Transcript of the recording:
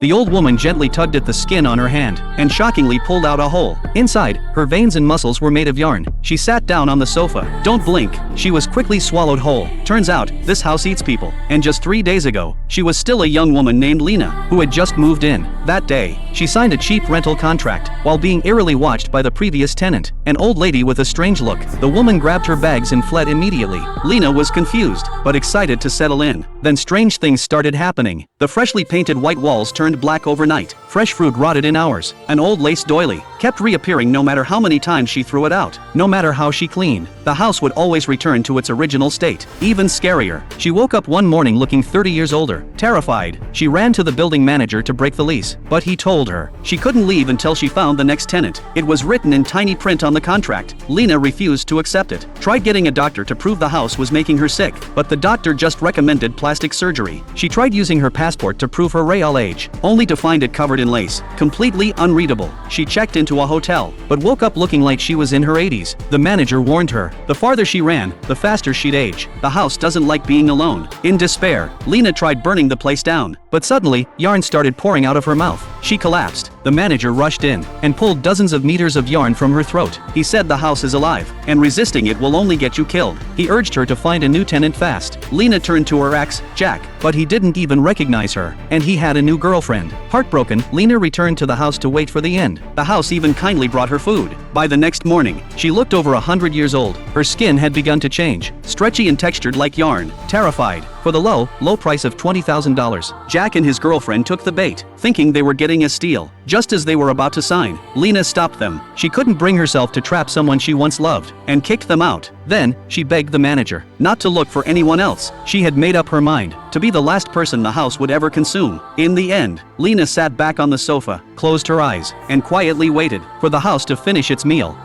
The old woman gently tugged at the skin on her hand, and shockingly pulled out a hole. Inside, her veins and muscles were made of yarn. She sat down on the sofa. Don't blink. She was quickly swallowed whole. Turns out, this house eats people. And just 3 days ago, she was still a young woman named Lena, who had just moved in. That day, she signed a cheap rental contract, while being eerily watched by the previous tenant, an old lady with a strange look. The woman grabbed her bags and fled immediately. Lena was confused, but excited to settle in. Then strange things started happening. The freshly painted white walls turned black overnight. Fresh fruit rotted in hours. An old lace doily kept reappearing no matter how many times she threw it out. No matter how she cleaned, the house would always return to its original state. Even scarier, she woke up one morning looking 30 years older. Terrified, she ran to the building manager to break the lease, but he told her she couldn't leave until she found the next tenant. It was written in tiny print on the contract. Lena refused to accept it. Tried getting a doctor to prove the house was making her sick, but the doctor just recommended plastic surgery. She tried using her passport to prove her real age, only to find it covered in lace, completely unreadable. She checked into a hotel, but woke up looking like she was in her 80s. The manager warned her, the farther she ran, the faster she'd age. The house doesn't like being alone. In despair, Lena tried burning the place down, but suddenly, yarn started pouring out of her mouth. She collapsed. The manager rushed in and pulled dozens of meters of yarn from her throat. He said the house is alive, and resisting it will only get you killed. He urged her to find a new tenant fast. Lena turned to her ex, Jack, but he didn't even recognize her, and he had a new girlfriend. Heartbroken, Lena returned to the house to wait for the end. The house even kindly brought her food. By the next morning, she looked over 100 years old. Her skin had begun to change, stretchy and textured like yarn. Terrified, for the low price of $20,000, Jack and his girlfriend took the bait, thinking they were getting a steal. Just as they were about to sign, Lena stopped them. She couldn't bring herself to trap someone she once loved, and kicked them out. Then, she begged the manager not to look for anyone else. She had made up her mind to be the last person the house would ever consume. In the end, Lena sat back on the sofa, closed her eyes, and quietly waited for the house to finish its meal.